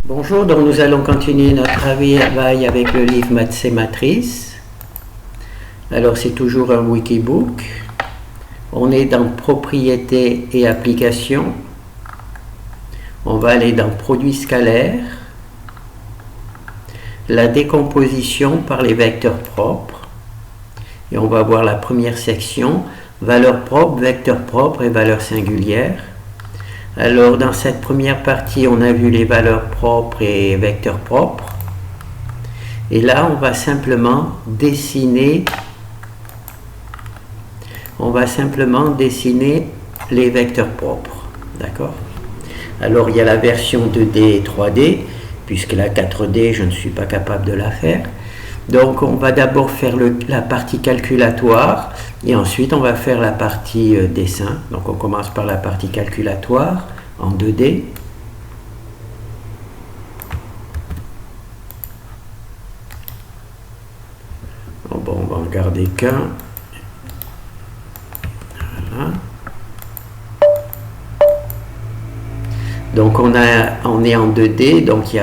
Bonjour, donc nous allons continuer notre travail avec le livre Maths et Matrices. Alors c'est toujours un wikibook. On est dans propriétés et applications. On va aller dans produits scalaires. La décomposition par les vecteurs propres. Et on va voir la première section, valeurs propres, vecteurs propres et valeurs singulières. Alors dans cette première partie, on a vu les valeurs propres et vecteurs propres. Et là, on va simplement dessiner les vecteurs propres. D'accord? Alors il y a la version 2D et 3D, puisque la 4D, je ne suis pas capable de la faire. Donc on va d'abord faire la partie calculatoire et ensuite on va faire la partie dessin. Donc on commence par la partie calculatoire en 2D. Bon, on va en garder qu'un. Voilà. Donc on est en 2D, donc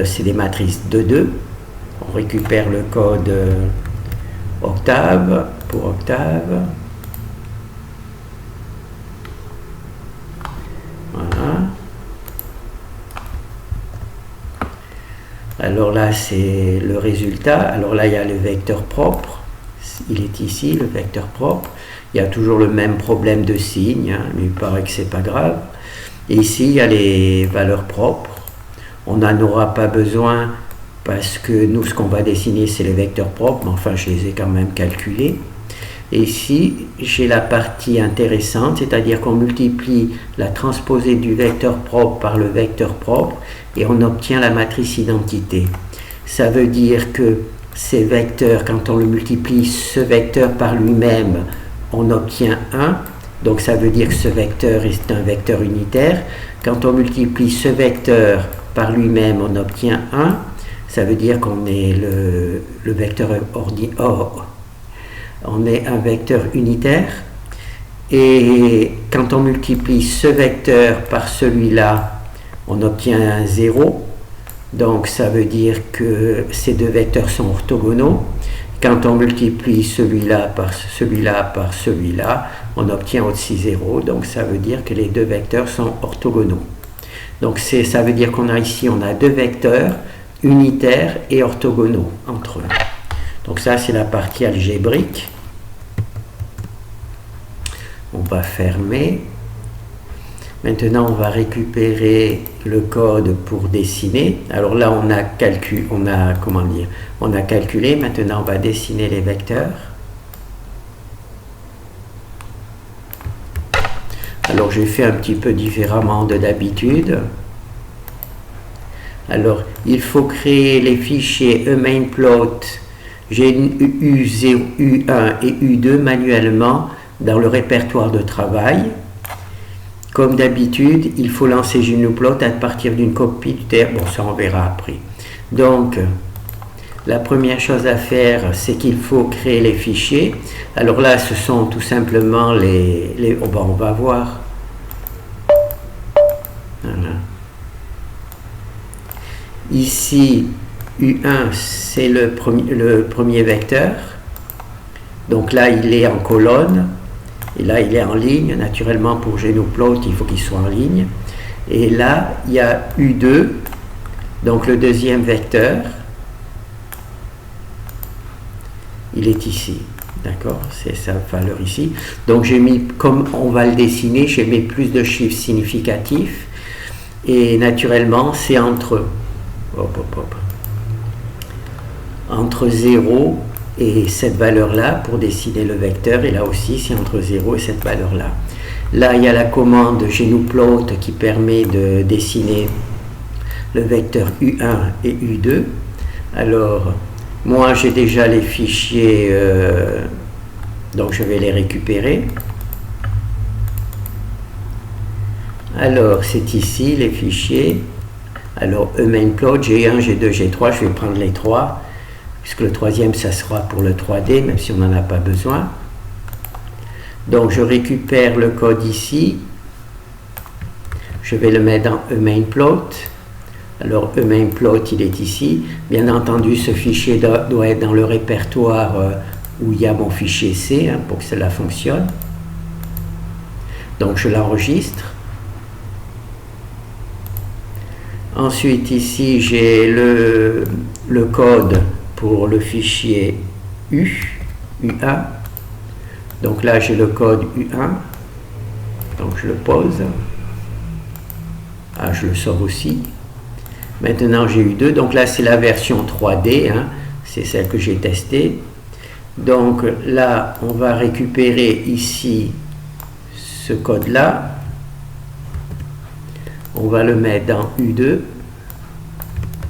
c'est des matrices de 2. On récupère le code octave pour octave. Voilà. Alors là, c'est le résultat. Alors là, il y a le vecteur propre. Il est ici, le vecteur propre. Il y a toujours le même problème de signe, hein, mais il paraît que c'est pas grave. Et ici, il y a les valeurs propres. On n'en aura pas besoin parce que nous, ce qu'on va dessiner, c'est les vecteurs propres, mais enfin, je les ai quand même calculés. Et ici, j'ai la partie intéressante, c'est-à-dire qu'on multiplie la transposée du vecteur propre par le vecteur propre et on obtient la matrice identité. Ça veut dire que ces vecteurs, quand on le multiplie, ce vecteur par lui-même, on obtient 1. Donc ça veut dire que ce vecteur est un vecteur unitaire. Quand on multiplie ce vecteur par lui-même, on obtient 1. Ça veut dire qu'on est le vecteur on est un vecteur unitaire. Et quand on multiplie ce vecteur par celui-là, on obtient un 0. Donc ça veut dire que ces deux vecteurs sont orthogonaux. Quand on multiplie celui-là par celui-là, on obtient aussi 0. Donc ça veut dire que les deux vecteurs sont orthogonaux. Donc ça veut dire qu'on a ici, on a deux vecteurs unitaires et orthogonaux entre eux. Donc ça, c'est la partie algébrique. On va fermer. Maintenant, on va récupérer le code pour dessiner. Alors là, on a calculé. Maintenant, on va dessiner les vecteurs. Alors, j'ai fait un petit peu différemment de d'habitude. Alors, il faut créer les fichiers EMainPlot, U0, U1 et U2 manuellement dans le répertoire de travail. Comme d'habitude, il faut lancer GNUplot à partir d'une copie du TR. Bon, ça on verra après. Donc, la première chose à faire, c'est qu'il faut créer les fichiers. Alors là, ce sont tout simplement on va voir. Voilà. Ici, U1, c'est le premier vecteur. Donc là, il est en colonne. Et là, il est en ligne. Naturellement, pour GNUplot, il faut qu'il soit en ligne. Et là, il y a U2, donc le deuxième vecteur. Il est ici. D'accord? C'est sa valeur ici. Donc, j'ai mis, comme on va le dessiner, j'ai mis plus de chiffres significatifs. Et naturellement, c'est entre 0 et cette valeur-là pour dessiner le vecteur. Et là aussi, c'est entre 0 et cette valeur-là. Là, il y a la commande GNUplot qui permet de dessiner le vecteur U1 et U2. Alors, moi, j'ai déjà les fichiers, donc je vais les récupérer. Alors, c'est ici les fichiers. Alors, EMainPlot, G1, G2, G3, je vais prendre les 3, puisque le troisième, ça sera pour le 3D, même si on n'en a pas besoin. Donc, je récupère le code ici. Je vais le mettre dans EMainPlot. Alors EMainPlot, il est ici. Bien entendu, ce fichier doit être dans le répertoire où il y a mon fichier C pour que cela fonctionne. Donc je l'enregistre. Ensuite ici j'ai le code pour le fichier U1. Donc là j'ai le code U1. Donc je le pose. Ah, je le sors aussi. Maintenant j'ai U2. Donc là c'est la version 3D. C'est celle que j'ai testée. Donc là on va récupérer ici ce code-là. On va le mettre dans U2.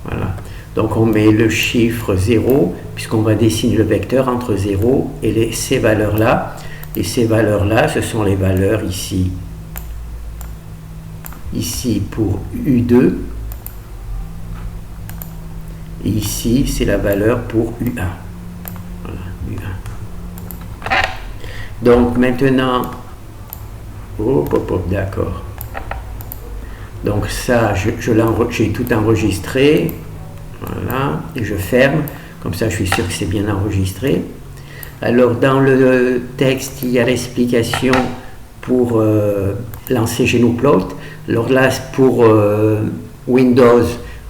Voilà. Donc on met le chiffre 0, puisqu'on va dessiner le vecteur entre 0 et ces valeurs-là. Et ces valeurs-là, ce sont les valeurs ici. Ici pour U2. Et ici, c'est la valeur pour U1. Voilà, U1. Donc maintenant, d'accord. Donc ça, j'ai tout enregistré. Voilà, et je ferme. Comme ça, je suis sûr que c'est bien enregistré. Alors, dans le texte, il y a l'explication pour lancer GNUplot. Alors là, pour Windows,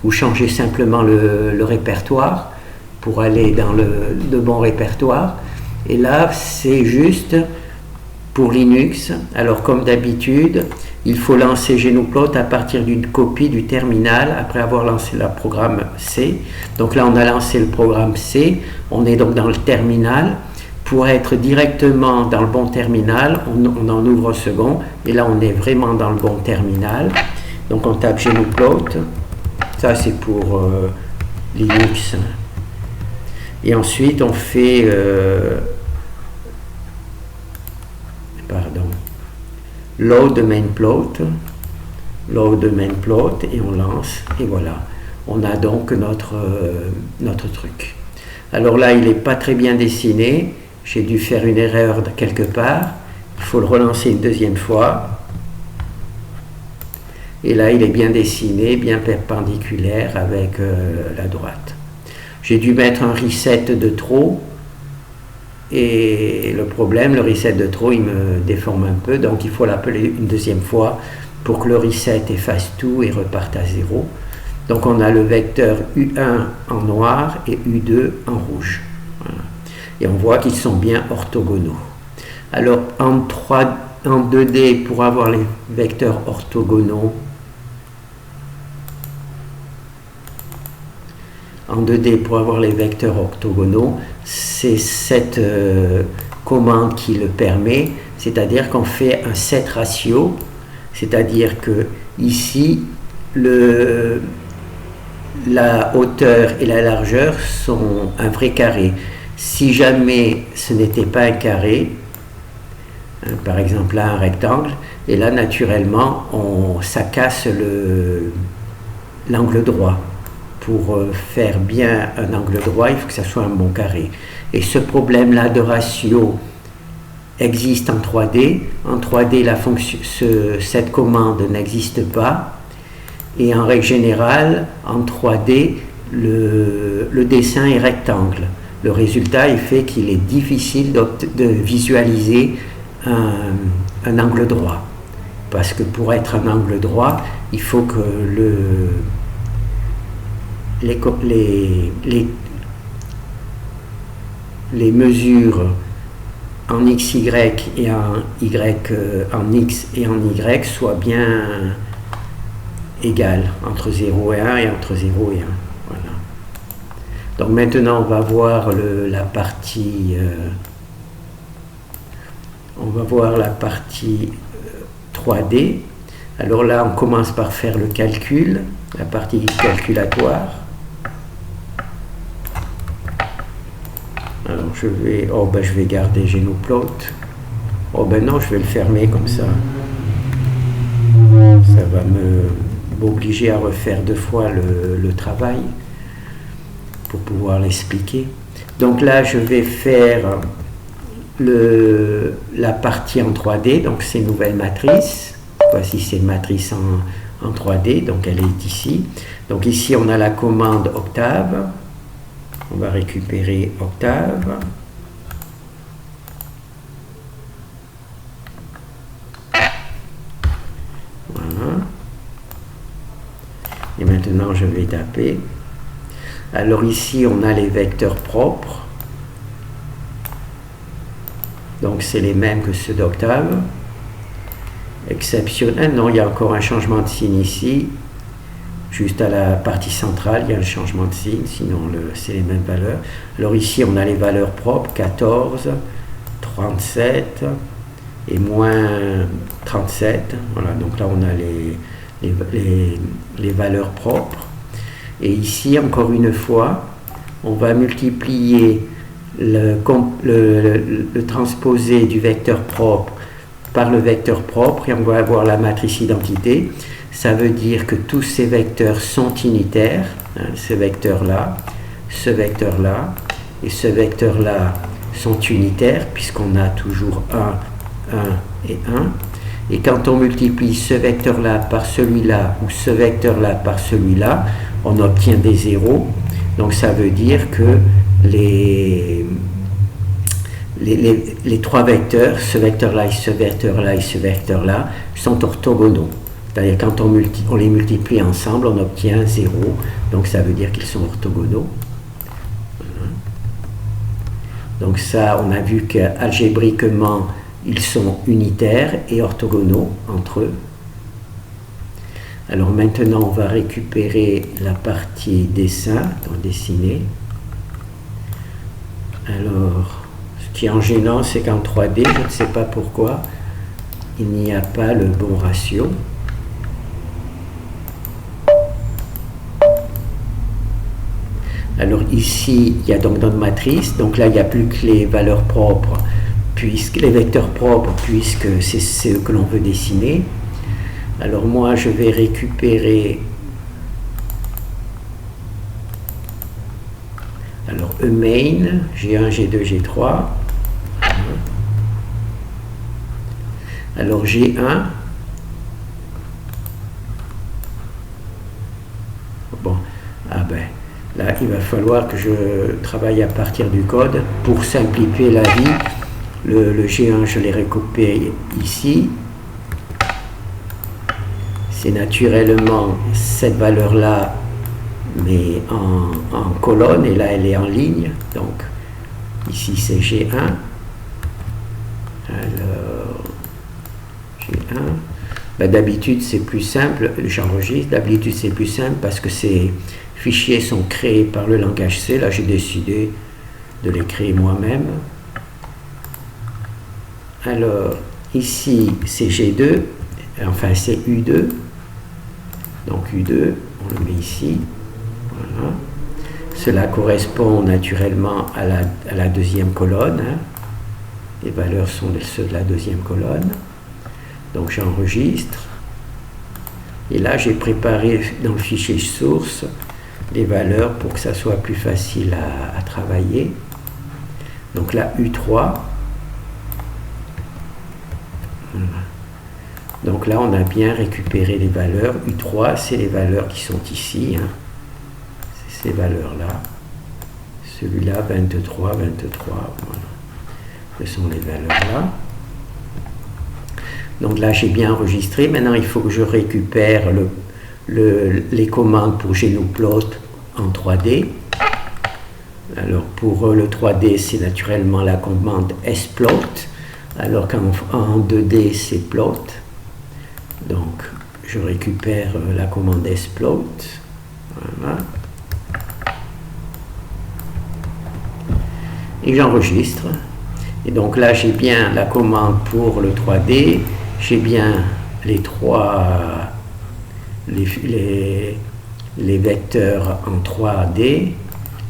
vous changez simplement le répertoire pour aller dans le bon répertoire. Et là, c'est juste pour Linux. Alors, comme d'habitude, il faut lancer GNUplot à partir d'une copie du terminal après avoir lancé le programme C. Donc là, on a lancé le programme C. On est donc dans le terminal. Pour être directement dans le bon terminal, on en ouvre un second. Et là, on est vraiment dans le bon terminal. Donc, on tape GNUplot. Ça, c'est pour Linux. Et ensuite, on fait... load EMainPlot, et on lance, et voilà, on a donc notre truc. Alors là, il n'est pas très bien dessiné, j'ai dû faire une erreur de quelque part, il faut le relancer une deuxième fois, et là il est bien dessiné, bien perpendiculaire avec la droite. J'ai dû mettre un reset de trop, et le problème, le reset de trop, il me déforme un peu, donc il faut l'appeler une deuxième fois pour que le reset efface tout et reparte à 0. Donc on a le vecteur U1 en noir et U2 en rouge. Voilà. Et on voit qu'ils sont bien orthogonaux. Alors en 2D, pour avoir les vecteurs orthogonaux, en 2D, pour avoir les vecteurs orthogonaux, c'est cette commande qui le permet, c'est-à-dire qu'on fait un set ratio, c'est-à-dire que ici, la hauteur et la largeur sont un vrai carré. Si jamais ce n'était pas un carré, par exemple là un rectangle, et là naturellement, ça casse l'angle droit. Pour faire bien un angle droit, il faut que ça soit un bon carré. Et ce problème-là de ratio existe en 3D. En 3D, cette commande n'existe pas. Et en règle générale, en 3D, le dessin est rectangle. Le résultat, il fait qu'il est difficile de visualiser un angle droit. Parce que pour être un angle droit, il faut que les mesures en XY et en Y, en X et en Y soient bien égales entre 0 et 1 et entre 0 et 1. Voilà. Donc maintenant on va voir la partie 3D. Alors là on commence par faire le calcul, la partie calculatoire. Alors je vais garder GNUplot. Non, je vais le fermer comme ça. Ça va m'obliger à refaire 2 fois le travail pour pouvoir l'expliquer. Donc là, je vais faire la partie en 3D, donc ces nouvelles matrices. Voici ces matrices en 3D, donc elle est ici. Donc ici on a la commande Octave, on va récupérer Octave. Voilà. Et maintenant je vais taper. Alors ici on a les vecteurs propres. Donc c'est les mêmes que ceux d'Octave. Exceptionnel, non, il y a encore un changement de signe ici. Juste à la partie centrale, il y a un changement de signe, sinon c'est les mêmes valeurs. Alors ici, on a les valeurs propres, 14, 37 et moins 37. Voilà, donc là, on a les valeurs propres. Et ici, encore une fois, on va multiplier le transposé du vecteur propre par le vecteur propre et on va avoir la matrice identité. Ça veut dire que tous ces vecteurs sont unitaires, hein, ce vecteur-là et ce vecteur-là sont unitaires puisqu'on a toujours 1, 1 et 1. Et quand on multiplie ce vecteur-là par celui-là ou ce vecteur-là par celui-là, on obtient des zéros. Donc ça veut dire que les trois vecteurs, ce vecteur-là et ce vecteur-là et ce vecteur-là, sont orthogonaux. C'est-à-dire quand on les multiplie ensemble, on obtient 0. Donc ça veut dire qu'ils sont orthogonaux. Voilà. Donc ça, on a vu qu'algébriquement, ils sont unitaires et orthogonaux entre eux. Alors maintenant, on va récupérer la partie dessin, donc dessiner. Alors, ce qui est en gênant, c'est qu'en 3D, je ne sais pas pourquoi, il n'y a pas le bon ratio. Alors ici, il y a donc notre matrice, donc là, il n'y a plus que les valeurs propres, les vecteurs propres, puisque c'est ce que l'on veut dessiner. Alors moi, je vais récupérer alors E-main, G1, G2, G3. Alors G1, bon, ah ben, là il va falloir que je travaille à partir du code pour simplifier la vie. Le G1, je l'ai recoupé ici. C'est naturellement cette valeur-là, mais en colonne, et là elle est en ligne. Donc ici c'est G1. Alors G1. Ben, d'habitude c'est plus simple, j'enregistre. D'habitude c'est plus simple parce que ces fichiers sont créés par le langage C. Là j'ai décidé de les créer moi-même. Alors ici c'est G2, enfin c'est U2. Donc U2, on le met ici. Voilà. Cela correspond naturellement à la deuxième colonne. Hein. Les valeurs sont ceux de la deuxième colonne. Donc j'enregistre. Et là, j'ai préparé dans le fichier source les valeurs pour que ça soit plus facile à travailler. Donc là, U3. Voilà. Donc là, on a bien récupéré les valeurs. U3, c'est les valeurs qui sont ici. Hein. C'est ces valeurs-là. Celui-là, 23, 23. Voilà. Ce sont les valeurs-là. Donc là, j'ai bien enregistré. Maintenant, il faut que je récupère les commandes pour Genoplot en 3D. Alors, pour le 3D, c'est naturellement la commande splot. Alors qu'en 2D, c'est plot. Donc, je récupère la commande splot. Voilà. Et j'enregistre. Et donc là, j'ai bien la commande pour le 3D. J'ai bien les vecteurs en 3D.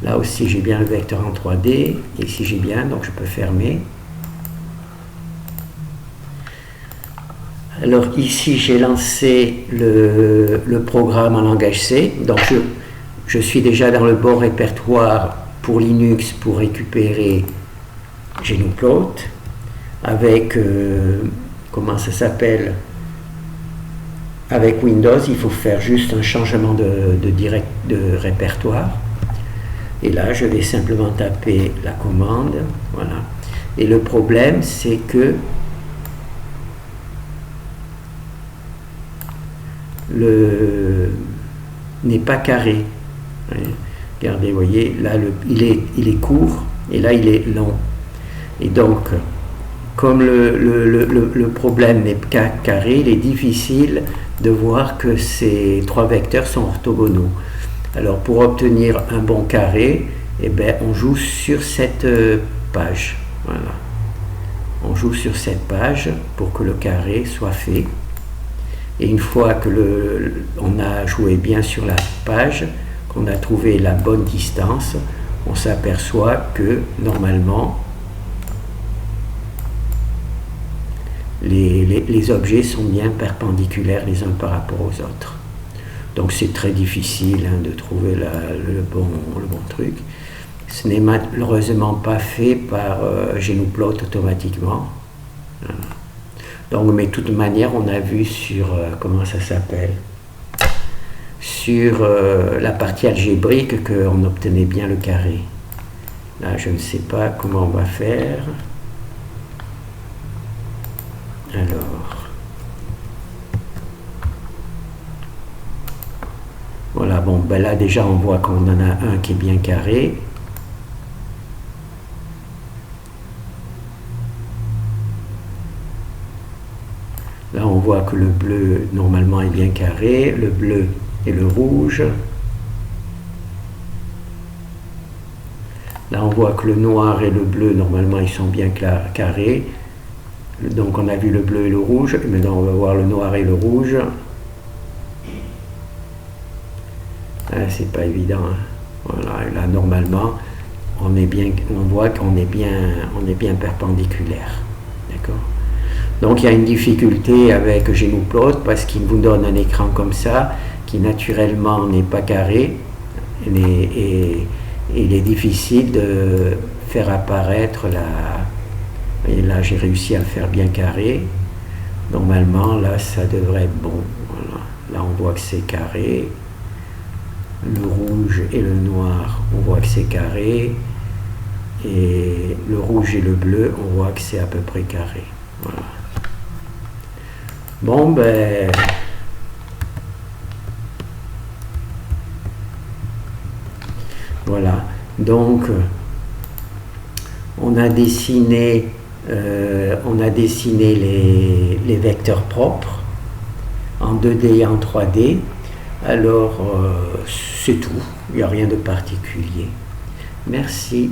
Là aussi, j'ai bien le vecteur en 3D. Ici, j'ai bien, donc je peux fermer. Alors ici, j'ai lancé le programme en langage C. Donc je suis déjà dans le bon répertoire pour Linux pour récupérer Genoplot avec, comment ça s'appelle, avec Windows, il faut faire juste un changement de répertoire. Et là, je vais simplement taper la commande. Voilà. Et le problème, c'est que n'est pas carré. Regardez, vous voyez, là, il est court et là, il est long. Et donc, comme le problème n'est pas carré, il est difficile de voir que ces trois vecteurs sont orthogonaux. Alors, pour obtenir un bon carré, eh bien, on joue sur cette page. Voilà. On joue sur cette page pour que le carré soit fait. Et une fois que on a joué bien sur la page, qu'on a trouvé la bonne distance, on s'aperçoit que normalement les objets sont bien perpendiculaires les uns par rapport aux autres. Donc c'est très difficile de trouver le bon truc. Ce n'est malheureusement pas fait par GnuPlot automatiquement. Donc, mais de toute manière, on a vu sur, comment ça s'appelle, sur la partie algébrique qu'on obtenait bien le carré. Là, je ne sais pas comment on va faire. Alors, voilà, bon, ben là déjà on voit qu'on en a un qui est bien carré. Là, on voit que le bleu, normalement, est bien carré. Le bleu et le rouge. Là, on voit que le noir et le bleu, normalement, ils sont bien carrés. Donc, on a vu le bleu et le rouge. Maintenant, on va voir le noir et le rouge. Ah, c'est pas évident. Voilà. Et là, normalement, on voit qu'on est bien perpendiculaire. D'accord ? Donc il y a une difficulté avec GnuPlot parce qu'il vous donne un écran comme ça qui naturellement n'est pas carré et il est difficile de faire apparaître et là j'ai réussi à le faire bien carré. Normalement là ça devrait être bon. Voilà. Là on voit que c'est carré. Le rouge et le noir on voit que c'est carré et le rouge et le bleu on voit que c'est à peu près carré. Voilà. Bon, ben, voilà. Donc, on a dessiné les vecteurs propres en 2D et en 3D. Alors, c'est tout. Il n'y a rien de particulier. Merci.